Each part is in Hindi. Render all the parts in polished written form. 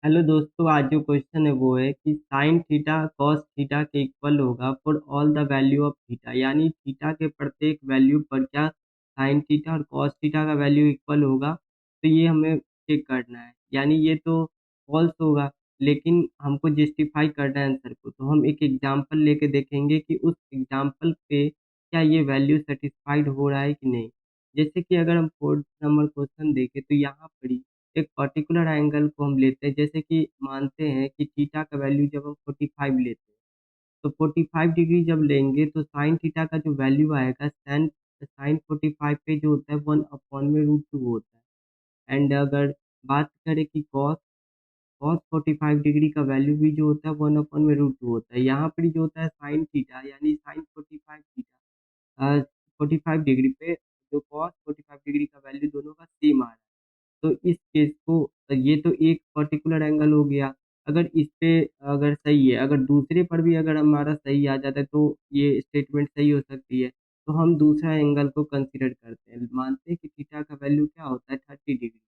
हेलो दोस्तों, आज जो क्वेश्चन है वो है कि साइन थीटा कॉस थीटा के इक्वल होगा for all the value of theta. यानी थीटा के प्रत्येक वैल्यू पर क्या साइन थीटा और कॉस थीटा का वैल्यू इक्वल होगा। तो ये हमें चेक करना है। यानी ये तो फॉल्स होगा, लेकिन हमको जस्टिफाई करना है आंसर को। तो हम एक एग्जांपल लेके देखेंगे कि उस एग्जांपल पे क्या ये वैल्यू सेटिस्फाइड हो रहा है कि नहीं। जैसे कि अगर हम फोर्थ नंबर क्वेश्चन देखें तो यहाँ पर ही एक पर्टिकुलर एंगल को हम लेते हैं। जैसे कि मानते हैं कि थीटा का वैल्यू जब हम 45 लेते हैं, तो 45 डिग्री जब लेंगे तो साइन थीटा का जो वैल्यू आएगा साइन साइन 45 पे जो होता है 1/√2 होता है। एंड अगर बात करें कि कॉस कॉस 45 डिग्री का वैल्यू भी जो होता है 1/√2 होता है। यहाँ पर जो होता है साइन थीटा यानी साइन 45 थीटा 45 डिग्री पे जो कॉस 45 डिग्री का वैल्यू दोनों का सेम आ रहा है। तो इस केस को ये तो एक पर्टिकुलर एंगल हो गया। अगर इस पे अगर सही है, अगर दूसरे पर भी अगर हमारा सही आ जाता है तो ये स्टेटमेंट सही हो सकती है। तो हम दूसरा एंगल को कंसीडर करते हैं। मानते हैं कि थीटा का वैल्यू क्या होता है 30 डिग्री।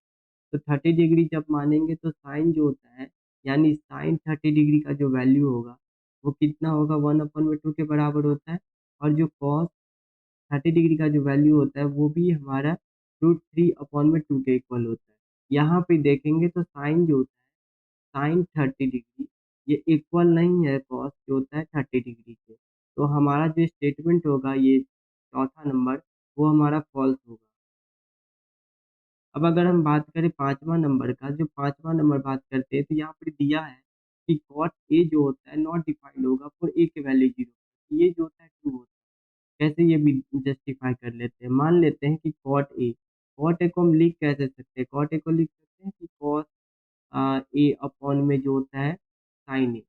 तो 30 डिग्री जब मानेंगे तो साइन जो होता है यानी साइन 30 डिग्री का जो वैल्यू होगा वो कितना होगा 1/2 के बराबर होता है। और जो कॉस 30 डिग्री का जो वैल्यू होता है वो भी हमारा √3/2 के इक्वल होता है। यहाँ पे देखेंगे तो साइन जो होता है साइन 30 डिग्री ये इक्वल नहीं है कॉस जो होता है 30 डिग्री के। तो हमारा जो स्टेटमेंट होगा ये चौथा नंबर वो हमारा फॉल्स होगा। अब अगर हम बात करें पाँचवाँ नंबर का, जो पाँचवाँ नंबर बात करते हैं तो यहाँ पर दिया है कि कॉट ए जो होता है नॉट डिफाइंड होगा फॉर ए के वैल्यू 0। ये जो होता है ट्रू होता है। कैसे ये भी जस्टिफाई कर लेते हैं। मान लेते हैं कि कॉट ए को हम लिख कैसे सकते हैं। कॉट ए को लिख सकते हैं कि कॉस ए अपॉन में जो होता है साइन ए।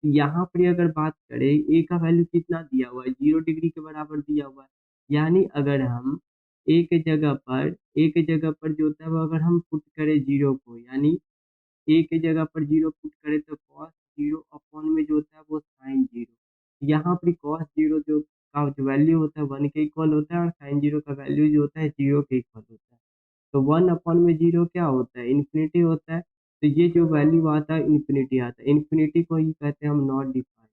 यहाँ पर अगर बात करें ए का वैल्यू कितना दिया हुआ है 0 डिग्री के बराबर दिया हुआ है। यानी अगर हम ए के जगह पर जो होता है वो अगर हम पुट करें जीरो को, यानी ए की जगह पर 0 पुट करें तो कॉस 0 अपॉन में जो होता है वो साइन 0। यहाँ पर कॉस 0 जो वैल्यू होता है 1 के इक्वल होता है और साइन 0 का वैल्यू जो होता है 0 के इक्वल होता है। तो 1/0 क्या होता है इन्फिनिटी होता है। तो ये जो वैल्यू आता है इन्फिनिटी आता है। इन्फिनिटी को ही कहते हैं हम नॉट डिफाइंड।